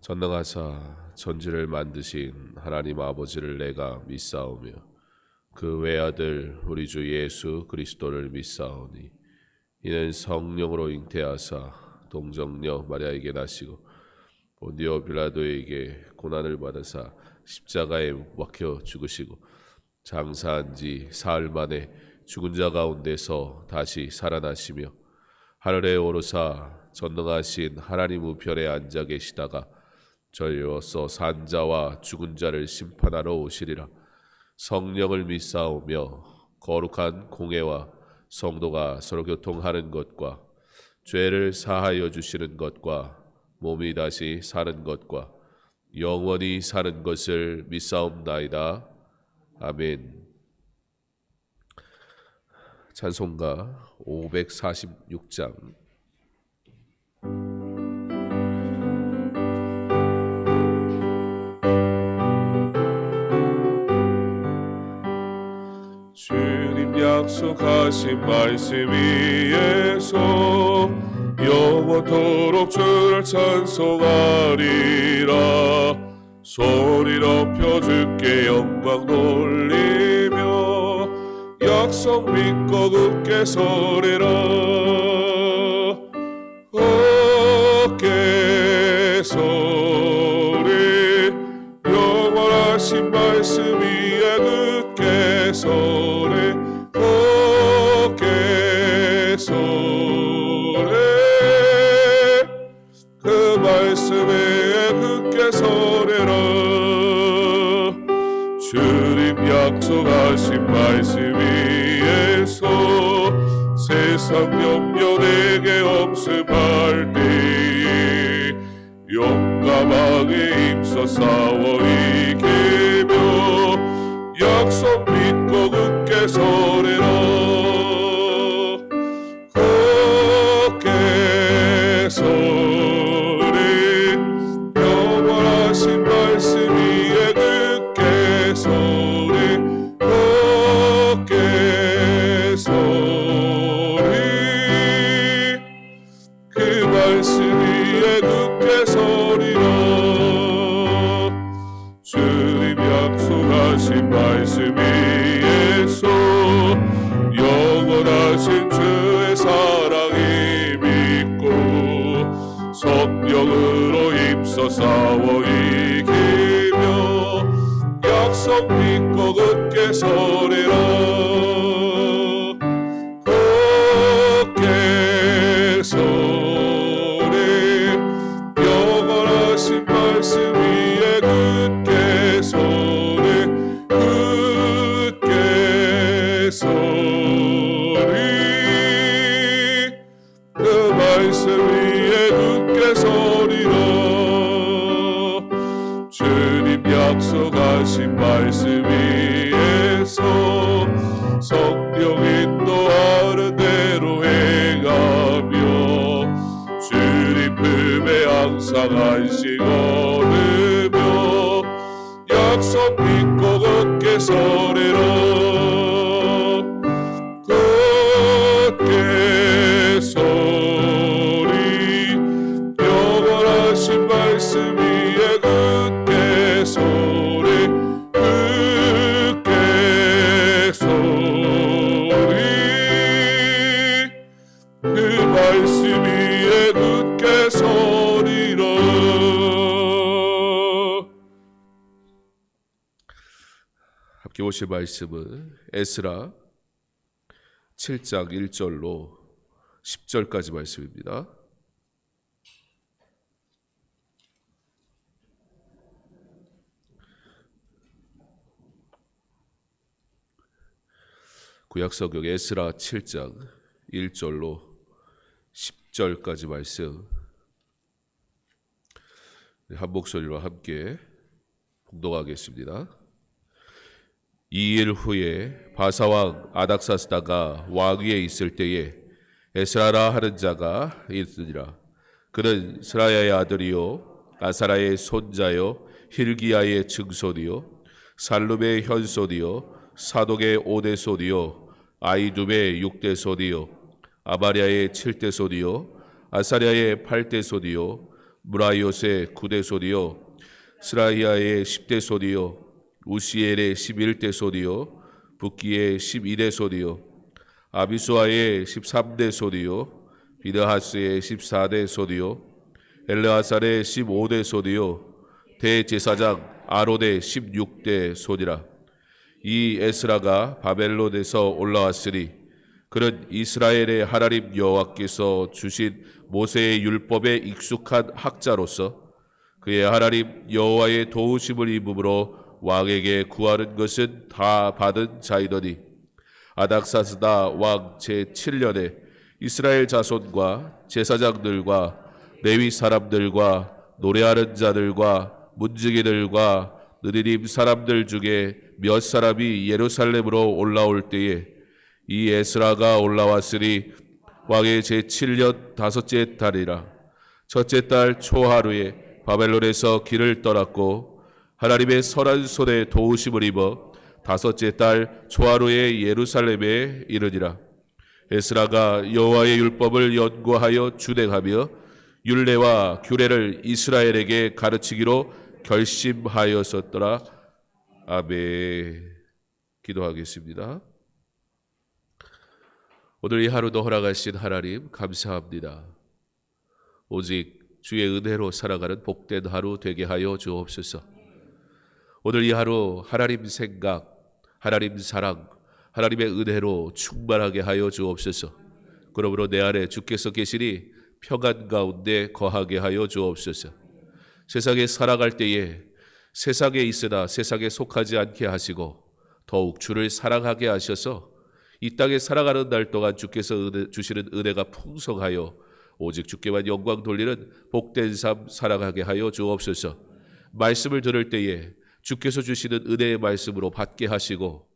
전능하사 천지를 만드신 하나님 아버지를 내가 믿사오며 그 외아들 우리 주 예수 그리스도를 믿사오니 이는 성령으로 잉태하사 동정녀 마리아에게 나시고 본디오 빌라도에게 고난을 받으사 십자가에 못 박혀 죽으시고 장사한 지 사흘 만에 죽은 자 가운데서 다시 살아나시며 하늘에 오르사 전능하신 하나님 우편에 앉아 계시다가 저희로서 산 자와 죽은 자를 심판하러 오시리라. 성령을 믿사오며 거룩한 공회와 성도가 서로 교통하는 것과 죄를 사하여 주시는 것과 몸이 다시 사는 것과 영원히 사는 것을 믿사옵나이다. 아멘. 찬송가 546장. 주님 약속하신 말씀 위에서 영원토록 주를 찬송하리라. 소리 높여 주께 영광 돌리며 약속 믿고 굳게 서리라. 어깨 소리 영원하신 말씀 위에 굳게 서리. 어깨 소리 그 말씀에 굳게 서리라. 주님 약속하신 말씀 위에서 세상 염려 내게 없음할 때에 용감하게 힘써 싸워 이기며 약속 믿고 굳게 서리라. 굳게 서리 영원하신 말씀 위에 굳게 서리. 굳게 서리 그 말씀 위에 굳게 서리라. 주님 약속하신 말씀 위에서 영원하신 주의 사랑이 믿고 성령으로 힘써 싸워 이기며 약속 믿고 굳게 서리라. 굳게 서리 영원하신 말씀 위에 굳게 서리. 굳게 서리 그 말씀 위에 굳게 서리라. 주님 약속하신 말씀 위에서 성령 인도하는 대로 행하며 주님 품에 항상 안식 얻으며 약속 믿고 굳게 서리라. 굳게 서리 영원하신 말씀 위에 굳게 서리. 굳게 서리 그 말씀 위에 굳게 서리라. 함께 보실 말씀은 에스라 7장 1절로 10절까지 말씀입니다. 구약성경 에스라 7장 1절로 10절까지 말씀 한 목소리로 함께 봉독하겠습니다. 이 일 후에 바사왕 아닥사스다가 왕위에 있을 때에 에스라라 하는 자가 있으니라. 그는 스라야의 아들이요 아사라의 손자요 힐기야의 증손이요 살룸의 현손이요 사독의 5대손이요 아이둠의 6대손이요 아마리아의 7대손이요 아사랴의 8대손이요 무라이옷의 9대소리요 스라히아의 10대소리요 우시엘의 11대소리요 붓기의 12대소리요 아비수아의 13대소리요 비드하스의 14대소리요 엘르아살의 15대소리요 대제사장 아론의 16대소리라. 이 에스라가 바벨론에서 올라왔으니 그는 이스라엘의 하나님 여호와께서 주신 모세의 율법에 익숙한 학자로서 그의 하나님 여호와의 도우심을 입음으로 왕에게 구하는 것은 다 받은 자이더니 아닥사스다 왕 제7년에 이스라엘 자손과 제사장들과 레위 사람들과 노래하는 자들과 문지기들과 느리님 사람들 중에 몇 사람이 예루살렘으로 올라올 때에 이 에스라가 올라왔으니 왕의 제7년 다섯째 달이라. 첫째 달 초하루에 바벨론에서 길을 떠났고 하나님의 선한 손에 도우심을 입어 다섯째 달 초하루에 예루살렘에 이르니라. 에스라가 여호와의 율법을 연구하여 준행하며 율례와 규례를 이스라엘에게 가르치기로 결심하였었더라. 아멘. 기도하겠습니다. 오늘 이 하루도 허락하신 하나님 감사합니다. 오직 주의 은혜로 살아가는 복된 하루 되게 하여 주옵소서. 오늘 이 하루 하나님 생각, 하나님 사랑, 하나님의 은혜로 충만하게 하여 주옵소서. 그러므로 내 안에 주께서 계시니 평안 가운데 거하게 하여 주옵소서. 세상에 살아갈 때에 세상에 있으나 세상에 속하지 않게 하시고 더욱 주를 사랑하게 하셔서 이 땅에 살아가는 날 동안 주께서 주시는 은혜가 풍성하여 오직 주께만 영광 돌리는 복된 삶 살아가게 하여 주옵소서. 말씀을 들을 때에 주께서 주시는 은혜의 말씀으로 받게 하시고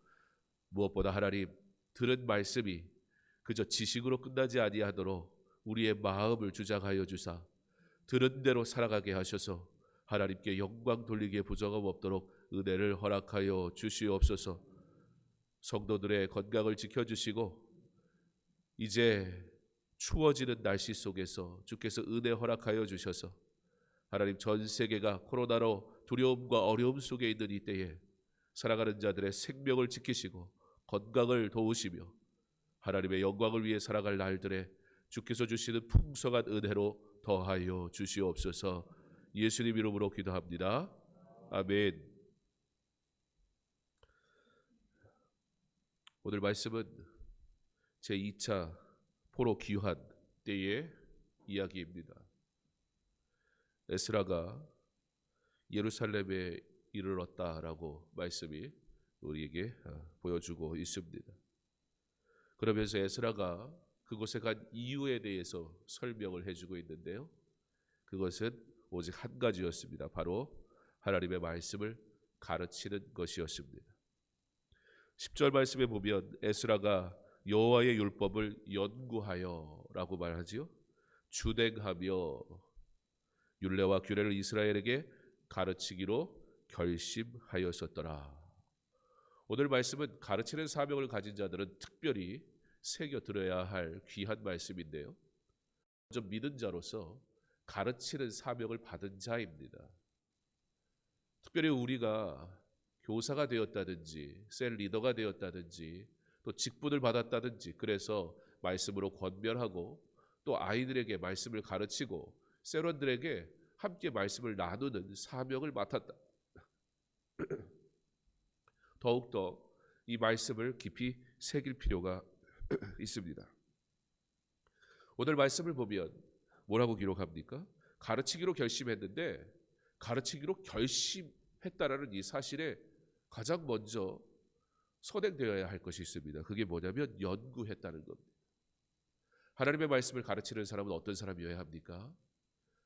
무엇보다 하나님 들은 말씀이 그저 지식으로 끝나지 아니하도록 우리의 마음을 주장하여 주사 들은 대로 살아가게 하셔서 하나님께 영광 돌리기에 부정함 없도록 은혜를 허락하여 주시옵소서. 성도들의 건강을 지켜주시고 이제 추워지는 날씨 속에서 주께서 은혜 허락하여 주셔서 하나님 전 세계가 코로나로 두려움과 어려움 속에 있는 이때에 살아가는 자들의 생명을 지키시고 건강을 도우시며 하나님의 영광을 위해 살아갈 날들에 주께서 주시는 풍성한 은혜로 더하여 주시옵소서. 예수님 이름으로 기도합니다. 아멘. 오늘 말씀은 제2차 포로 귀환 때의 이야기입니다. 에스라가 예루살렘에 이르렀다라고 말씀이 우리에게 보여주고 있습니다. 그러면서 에스라가 그곳에 간 이유에 대해서 설명을 해주고 있는데요. 그것은 오직 한 가지였습니다. 바로 하나님의 말씀을 가르치는 것이었습니다. 10절 말씀에 보면 에스라가 여호와의 율법을 연구하여라고 말하지요. 준행하며 율례와 규례를 이스라엘에게 가르치기로 결심하였었더라. 오늘 말씀은 가르치는 사명을 가진 자들은 특별히 새겨 들어야 할 귀한 말씀인데요. 먼저 믿은 자로서 가르치는 사명을 받은 자입니다. 특별히 우리가 교사가 되었다든지 셀 리더가 되었다든지 또 직분을 받았다든지 그래서 말씀으로 권면하고 또 아이들에게 말씀을 가르치고 셀원들에게 함께 말씀을 나누는 사명을 맡았다. 더욱더 이 말씀을 깊이 새길 필요가 있습니다. 오늘 말씀을 보면 뭐라고 기록합니까? 가르치기로 결심했는데 가르치기로 결심했다라는 이 사실에 가장 먼저 선행되어야 할 것이 있습니다. 그게 뭐냐면 연구했다는 겁니다. 하나님의 말씀을 가르치는 사람은 어떤 사람이어야 합니까?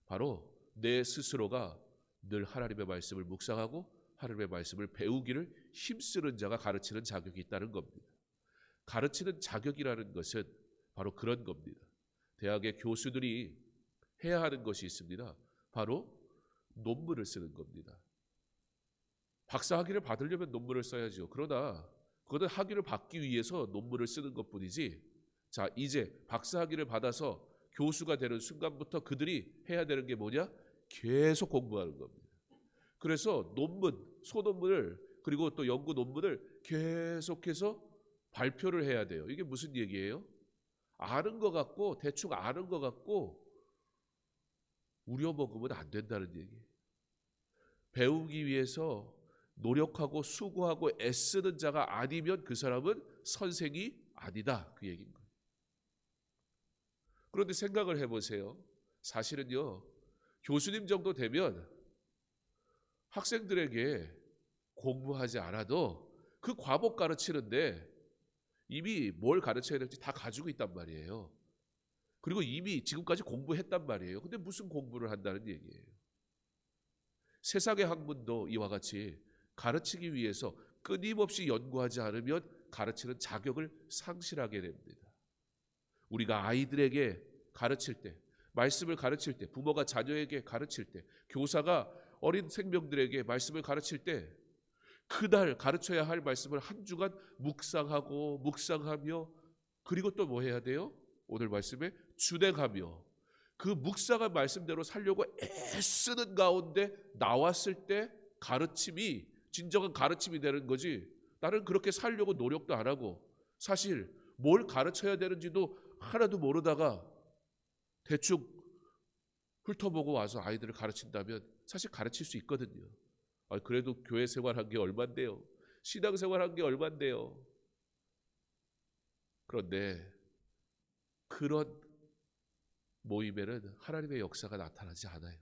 바로 내 스스로가 늘 하나님의 말씀을 묵상하고 하나님의 말씀을 배우기를 힘쓰는 자가 가르치는 자격이 있다는 겁니다. 가르치는 자격이라는 것은 바로 그런 겁니다. 대학의 교수들이 해야 하는 것이 있습니다. 바로 논문을 쓰는 겁니다. 박사 학위를 받으려면 논문을 써야죠. 그러나 그것은 학위를 받기 위해서 논문을 쓰는 것뿐이지. 자, 이제 박사 학위를 받아서 교수가 되는 순간부터 그들이 해야 되는 게 뭐냐? 계속 공부하는 겁니다. 그래서 논문, 소논문을 그리고 또 연구 논문을 계속해서 발표를 해야 돼요. 이게 무슨 얘기예요? 아는 것 같고 대충 아는 것 같고 우려먹으면 안 된다는 얘기예요. 배우기 위해서 노력하고 수고하고 애쓰는 자가 아니면 그 사람은 선생이 아니다, 그 얘기인 거예요. 그런데 생각을 해보세요. 사실은요, 교수님 정도 되면 학생들에게 공부하지 않아도 그 과목 가르치는데 이미 뭘 가르쳐야 될지 다 가지고 있단 말이에요. 그리고 이미 지금까지 공부했단 말이에요. 근데 무슨 공부를 한다는 얘기예요. 세상의 학문도 이와 같이 가르치기 위해서 끊임없이 연구하지 않으면 가르치는 자격을 상실하게 됩니다. 우리가 아이들에게 가르칠 때, 말씀을 가르칠 때, 부모가 자녀에게 가르칠 때, 교사가 어린 생명들에게 말씀을 가르칠 때 그날 가르쳐야 할 말씀을 한 주간 묵상하며 그리고 또 뭐 해야 돼요? 오늘 말씀에 준행하며 그 묵상한 말씀대로 살려고 애쓰는 가운데 나왔을 때 가르침이 진정한 가르침이 되는 거지. 나는 그렇게 살려고 노력도 안 하고 사실 뭘 가르쳐야 되는지도 하나도 모르다가 대충 훑어보고 와서 아이들을 가르친다면 사실 가르칠 수 있거든요. 그래도 교회 생활한 게 얼만데요. 신앙 생활한 게 얼만데요. 그런데 그런 모임에는 하나님의 역사가 나타나지 않아요.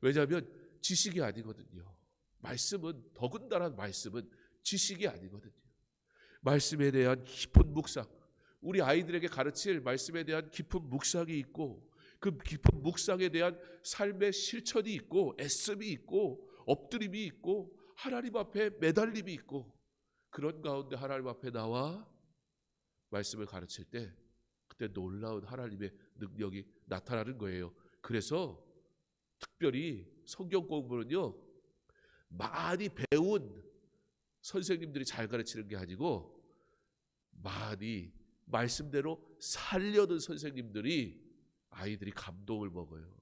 왜냐하면 지식이 아니거든요. 말씀은 더군다나 말씀은 지식이 아니거든요. 말씀에 대한 깊은 묵상, 우리 아이들에게 가르칠 말씀에 대한 깊은 묵상이 있고 그 깊은 묵상에 대한 삶의 실천이 있고 애씀이 있고 엎드림이 있고 하나님 앞에 매달림이 있고 그런 가운데 하나님 앞에 나와 말씀을 가르칠 때 그때 놀라운 하나님의 능력이 나타나는 거예요. 그래서 특별히 성경 공부는요, 많이 배운 선생님들이 잘 가르치는 게 아니고 많이 말씀대로 살려는 선생님들이 아이들이 감동을 먹어요.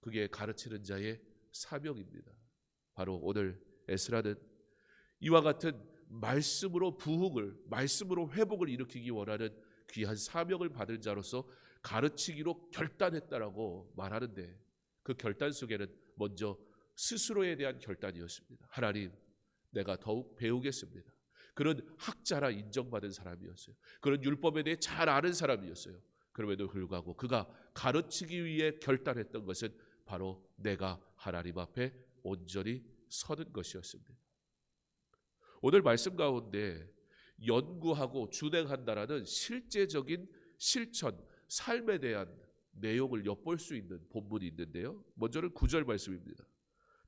그게 가르치는 자의 사명입니다. 바로 오늘 에스라는 이와 같은 말씀으로 부흥을, 말씀으로 회복을 일으키기 원하는 귀한 사명을 받은 자로서 가르치기로 결단했다라고 말하는데 그 결단 속에는 먼저 스스로에 대한 결단이었습니다. 하나님, 내가 더욱 배우겠습니다. 그런 학자라 인정받은 사람이었어요. 그런 율법에 대해 잘 아는 사람이었어요. 그럼에도 불구하고 그가 가르치기 위해 결단했던 것은 바로 내가 하나님 앞에 온전히 서는 것이었습니다. 오늘 말씀 가운데 연구하고 준행한다라는 실제적인 실천, 삶에 대한 내용을 엿볼 수 있는 본문이 있는데요. 먼저는 9절 말씀입니다.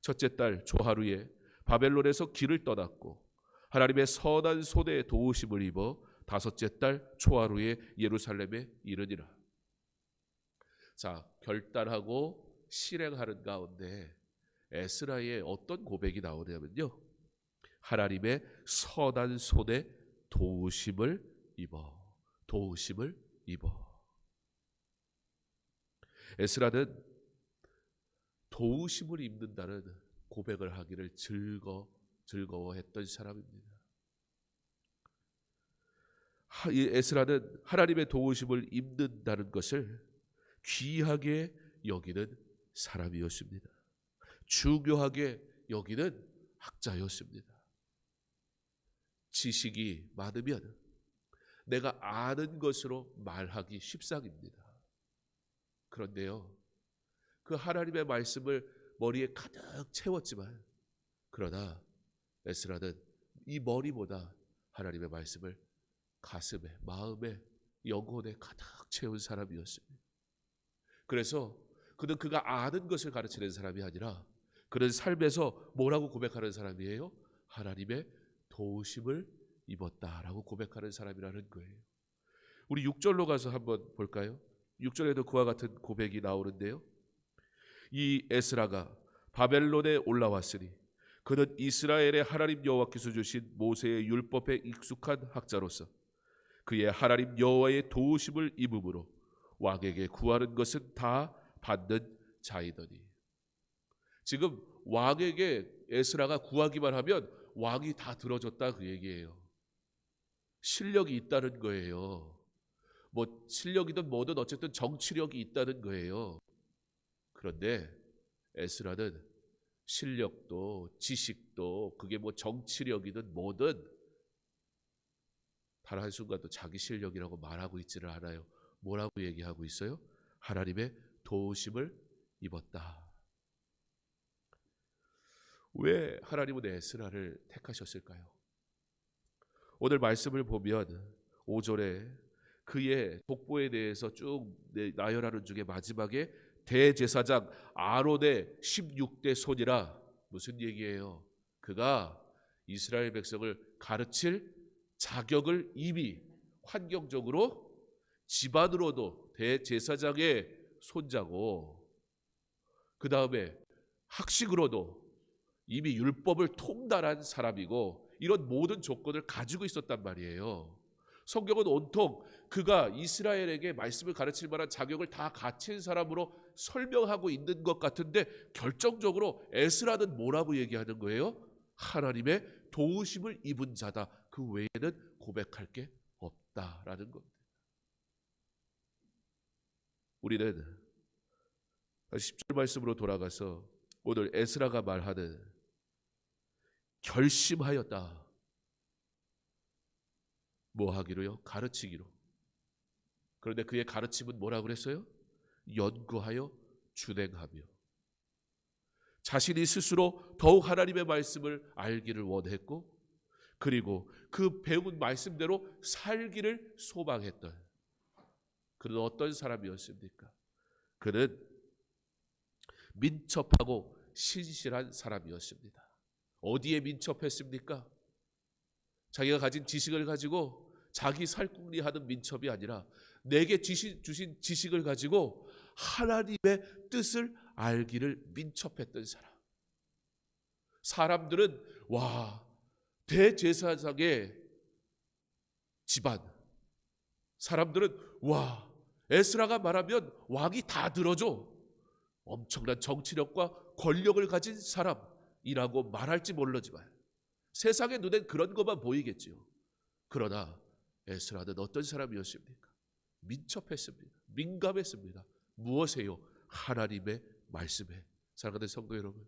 첫째 달 초하루에 바벨론에서 길을 떠났고 하나님의 선한 손에 도우심을 입어 다섯째 달 초하루에 예루살렘에 이르니라. 자, 결단하고 실행하는 가운데 에스라의 어떤 고백이 나오냐면요, 하나님의 선한 손에 도우심을 입어. 에스라는 도우심을 입는다는 고백을 하기를 즐거워했던 사람입니다. 에스라는 하나님의 도우심을 입는다는 것을 귀하게 여기는 사람이었습니다. 중요하게 여기는 학자였습니다. 지식이 많으면 내가 아는 것으로 말하기 쉽상입니다. 그런데요, 그 하나님의 말씀을 머리에 가득 채웠지만 그러나 에스라는 이 머리보다 하나님의 말씀을 가슴에, 마음에, 영혼에 가득 채운 사람이었습니다. 그래서 그는 그가 아는 것을 가르치는 사람이 아니라 그는 삶에서 뭐라고 고백하는 사람이에요? 하나님의 도우심을 입었다라고 고백하는 사람이라는 거예요. 우리 6절로 가서 한번 볼까요? 6절에도 그와 같은 고백이 나오는데요. 이 에스라가 바벨론에 올라왔으니 그는 이스라엘의 하나님 여호와께서 주신 모세의 율법에 익숙한 학자로서 그의 하나님 여호와의 도우심을 입음으로 왕에게 구하는 것은 다 받는 자이더니. 지금 왕에게 에스라가 구하기만 하면 왕이 다 들어줬다 그 얘기예요. 실력이 있다는 거예요. 뭐 실력이든 뭐든 어쨌든 정치력이 있다는 거예요. 그런데 에스라는 실력도 지식도 그게 뭐 정치력이든 뭐든 단 한순간도 자기 실력이라고 말하고 있지를 않아요. 뭐라고 얘기하고 있어요? 하나님의 도우심을 입었다. 왜 하나님은 에스라를 택하셨을까요? 오늘 말씀을 보면 5절에 그의 독보에 대해서 쭉 나열하는 중에 마지막에 대제사장 아론의 16대 손이라 무슨 얘기예요? 그가 이스라엘 백성을 가르칠 자격을 이미 환경적으로 집안으로도 대제사장의 손자고 그 다음에 학식으로도 이미 율법을 통달한 사람이고 이런 모든 조건을 가지고 있었단 말이에요. 성경은 온통 그가 이스라엘에게 말씀을 가르칠 만한 자격을 다 갖춘 사람으로 설명하고 있는 것 같은데 결정적으로 에스라는 뭐라고 얘기하는 거예요? 하나님의 도우심을 입은 자다. 그 외에는 고백할 게 없다라는 겁니다. 우리는 10절 말씀으로 돌아가서 오늘 에스라가 말하는 결심하였다. 뭐 하기로요? 가르치기로. 그런데 그의 가르침은 뭐라고 그랬어요? 연구하여 준행하며. 자신이 스스로 더욱 하나님의 말씀을 알기를 원했고 그리고 그 배운 말씀대로 살기를 소망했던 그는 어떤 사람이었습니까? 그는 민첩하고 신실한 사람이었습니다. 어디에 민첩했습니까? 자기가 가진 지식을 가지고 자기 살궁리하는 민첩이 아니라 내게 주신 지식을 가지고 하나님의 뜻을 알기를 민첩했던 사람. 사람들은 와 대제사장의 집안, 사람들은 와 에스라가 말하면 왕이 다 들어줘. 엄청난 정치력과 권력을 가진 사람이라고 말할지 모르지만 세상의 눈엔 그런 것만 보이겠지요. 그러나 에스라는 어떤 사람이었습니까? 민첩했습니다. 민감했습니다. 무엇에요? 하나님의 말씀에. 사랑하는 성도 여러분,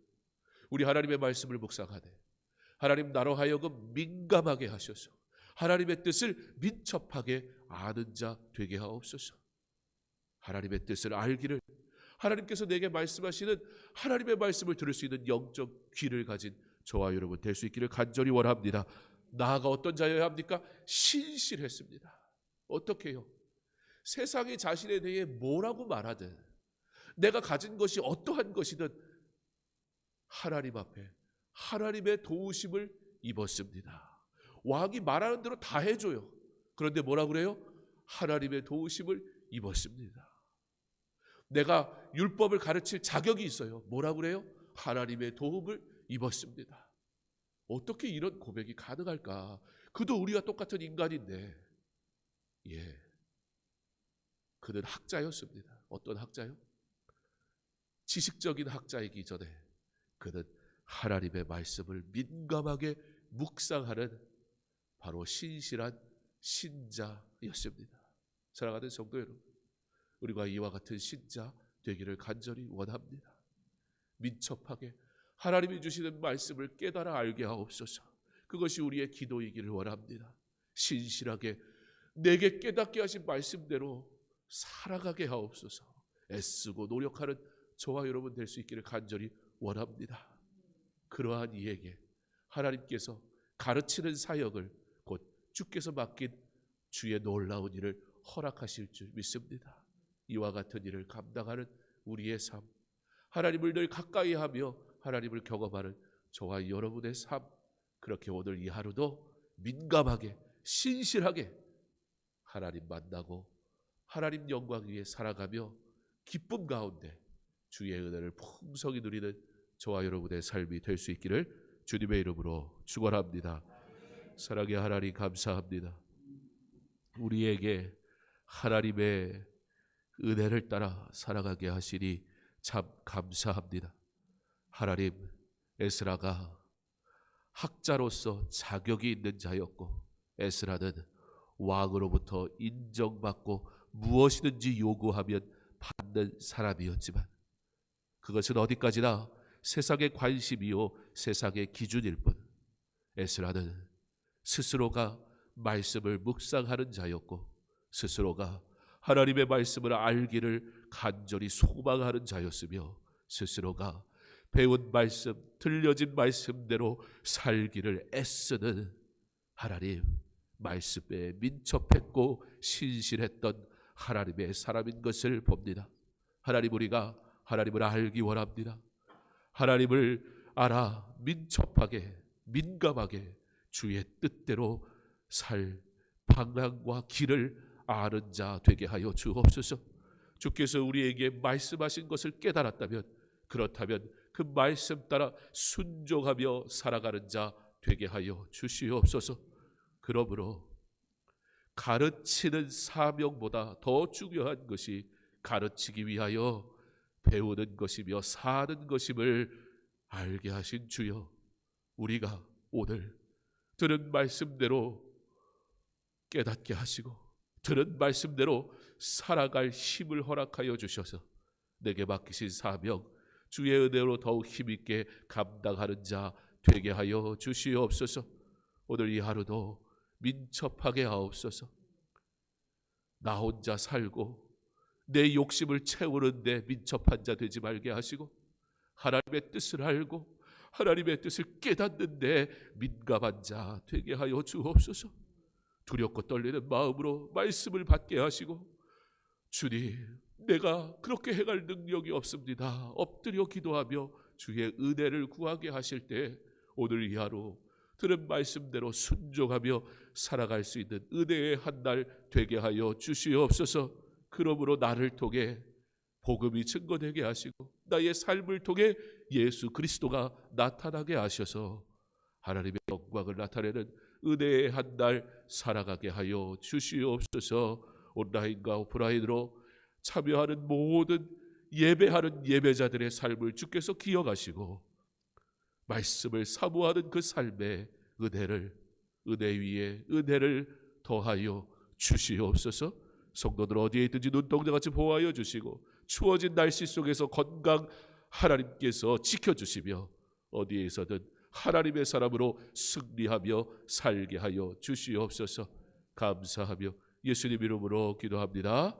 우리 하나님의 말씀을 묵상하되 하나님 나로 하여금 민감하게 하셔서 하나님의 뜻을 민첩하게 아는 자 되게 하옵소서. 하나님의 뜻을 알기를, 하나님께서 내게 말씀하시는 하나님의 말씀을 들을 수 있는 영적 귀를 가진 저와 여러분 될 수 있기를 간절히 원합니다. 나아가 어떤 자여야 합니까? 신실했습니다. 어떻게 해요? 세상이 자신에 대해 뭐라고 말하든 내가 가진 것이 어떠한 것이든 하나님 앞에 하나님의 도우심을 입었습니다. 왕이 말하는 대로 다 해줘요. 그런데 뭐라 그래요? 하나님의 도우심을 입었습니다. 내가 율법을 가르칠 자격이 있어요. 뭐라 그래요? 하나님의 도움을 입었습니다. 어떻게 이런 고백이 가능할까? 그도 우리와 똑같은 인간인데, 그는 학자였습니다. 어떤 학자요? 지식적인 학자이기 전에 그는 하나님의 말씀을 민감하게 묵상하는 바로 신실한 신자였습니다. 사랑하는 성도 여러분, 우리가 이와 같은 신자 되기를 간절히 원합니다. 민첩하게 하나님이 주시는 말씀을 깨달아 알게 하옵소서. 그것이 우리의 기도이기를 원합니다. 신실하게 내게 깨닫게 하신 말씀대로 살아가게 하옵소서. 애쓰고 노력하는 저와 여러분 될 수 있기를 간절히 원합니다. 그러한 이에게 하나님께서 가르치는 사역을 곧 주께서 맡긴 주의 놀라운 일을 허락하실 줄 믿습니다. 이와 같은 일을 감당하는 우리의 삶, 하나님을 늘 가까이 하며 하나님을 경험하는 저와 여러분의 삶, 그렇게 오늘 이 하루도 민감하게 신실하게 하나님 만나고 하나님 영광 위에 살아가며 기쁨 가운데 주의 은혜를 풍성히 누리는 저와 여러분의 삶이 될 수 있기를 주님의 이름으로 축원합니다. 사랑의 하나님 감사합니다. 우리에게 하나님의 은혜를 따라 살아가게 하시니 참 감사합니다. 하나님, 에스라가 학자로서 자격이 있는 자였고 에스라는 왕으로부터 인정받고 무엇이든지 요구하면 받는 사람이었지만 그것은 어디까지나 세상의 관심이요 세상의 기준일 뿐 에스라는 스스로가 말씀을 묵상하는 자였고 스스로가 하나님의 말씀을 알기를 간절히 소망하는 자였으며 스스로가 배운 말씀, 들려진 말씀대로 살기를 애쓰는 하나님 말씀에 민첩했고 신실했던 하나님의 사람인 것을 봅니다. 하나님, 우리가 하나님을 알기 원합니다. 하나님을 알아 민첩하게 민감하게 주의 뜻대로 살 방향과 길을 아는 자 되게 하여 주옵소서. 주께서 우리에게 말씀하신 것을 깨달았다면 그렇다면 그 말씀 따라 순종하며 살아가는 자 되게 하여 주시옵소서. 그러므로 가르치는 사명보다 더 중요한 것이 가르치기 위하여 배우는 것이며 사는 것임을 알게 하신 주여, 우리가 오늘 들은 말씀대로 깨닫게 하시고 들은 말씀대로 살아갈 힘을 허락하여 주셔서 내게 맡기신 사명 주의 은혜로 더욱 힘있게 감당하는 자 되게 하여 주시옵소서. 오늘 이 하루도 민첩하게 하옵소서. 나 혼자 살고 내 욕심을 채우는데 민첩한 자 되지 말게 하시고 하나님의 뜻을 알고 하나님의 뜻을 깨닫는데 민감한 자 되게 하여 주옵소서. 두렵고 떨리는 마음으로 말씀을 받게 하시고 주님, 내가 그렇게 행할 능력이 없습니다. 엎드려 기도하며 주의 은혜를 구하게 하실 때 오늘 이 하루 들은 말씀대로 순종하며 살아갈 수 있는 은혜의 한 날 되게 하여 주시옵소서. 그러므로 나를 통해 복음이 증거되게 하시고 나의 삶을 통해 예수 그리스도가 나타나게 하셔서 하나님의 영광을 나타내는 은혜의 한 날 살아가게 하여 주시옵소서. 온라인과 오프라인으로 참여하는 모든 예배하는 예배자들의 삶을 주께서 기억하시고 말씀을 사모하는 그 삶의 은혜를 은혜 위에 은혜를 더하여 주시옵소서. 성도들 어디에 있든지 눈동자같이 보호하여 주시고 추워진 날씨 속에서 건강 하나님께서 지켜주시며 어디에서든 하나님의 사람으로 승리하며 살게 하여 주시옵소서. 감사하며 예수님 이름으로 기도합니다.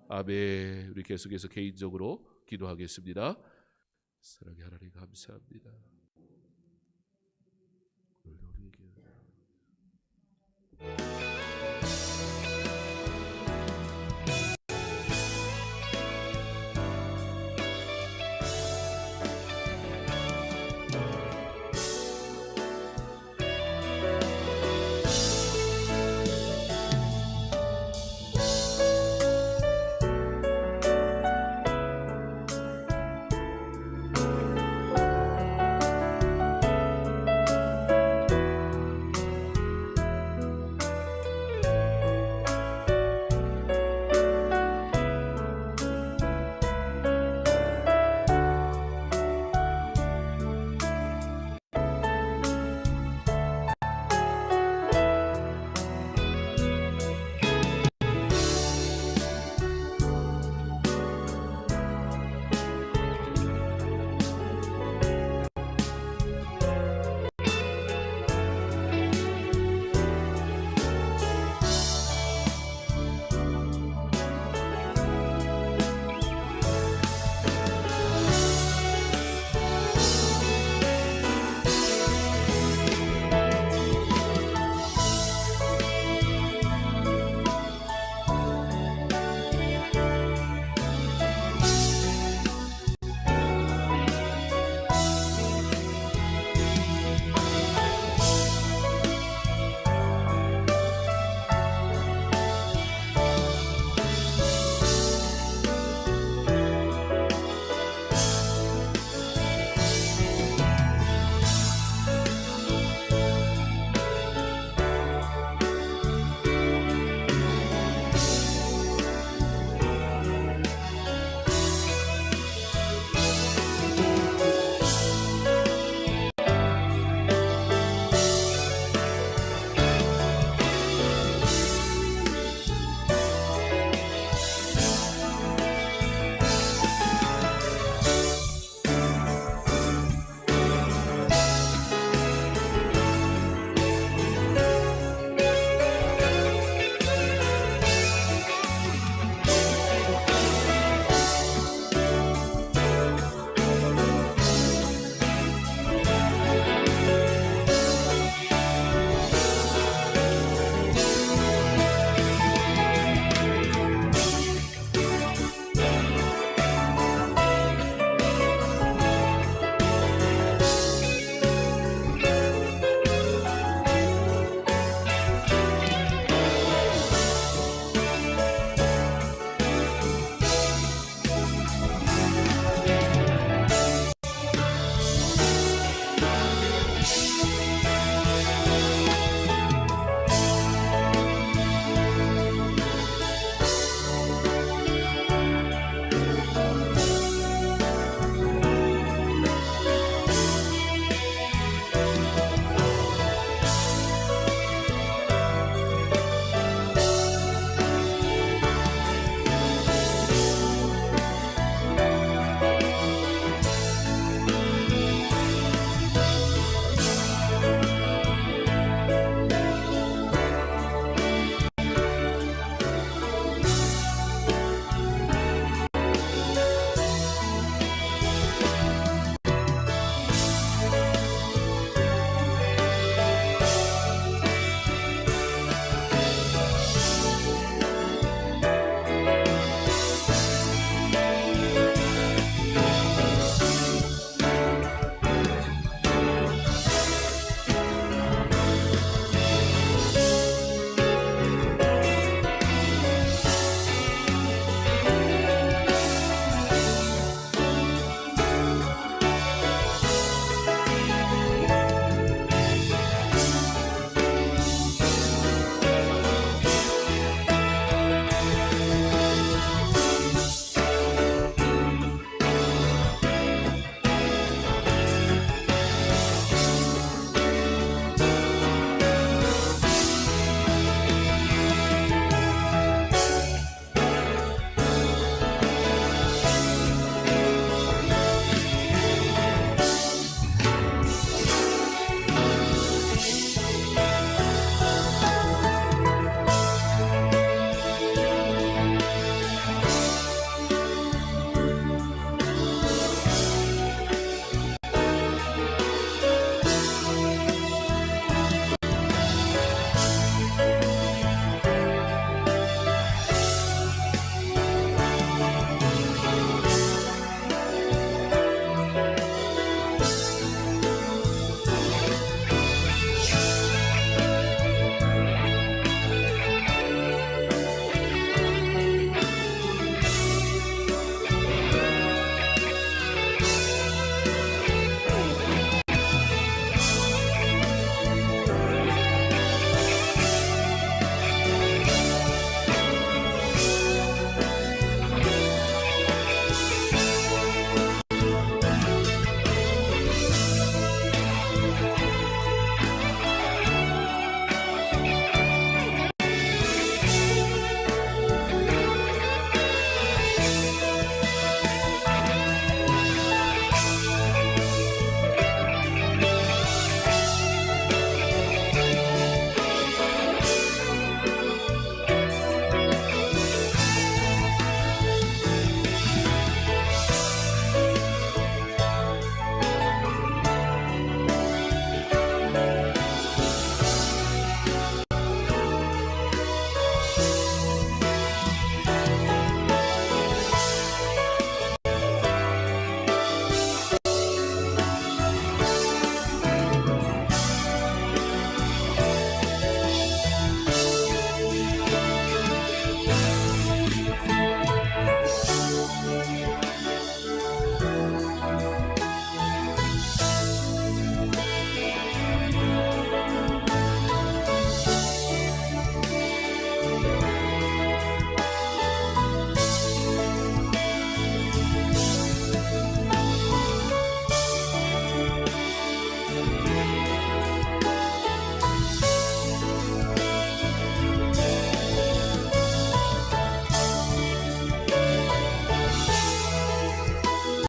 아멘. 우리 계속해서 개인적으로 기도하겠습니다. 사랑의 하나님 감사합니다.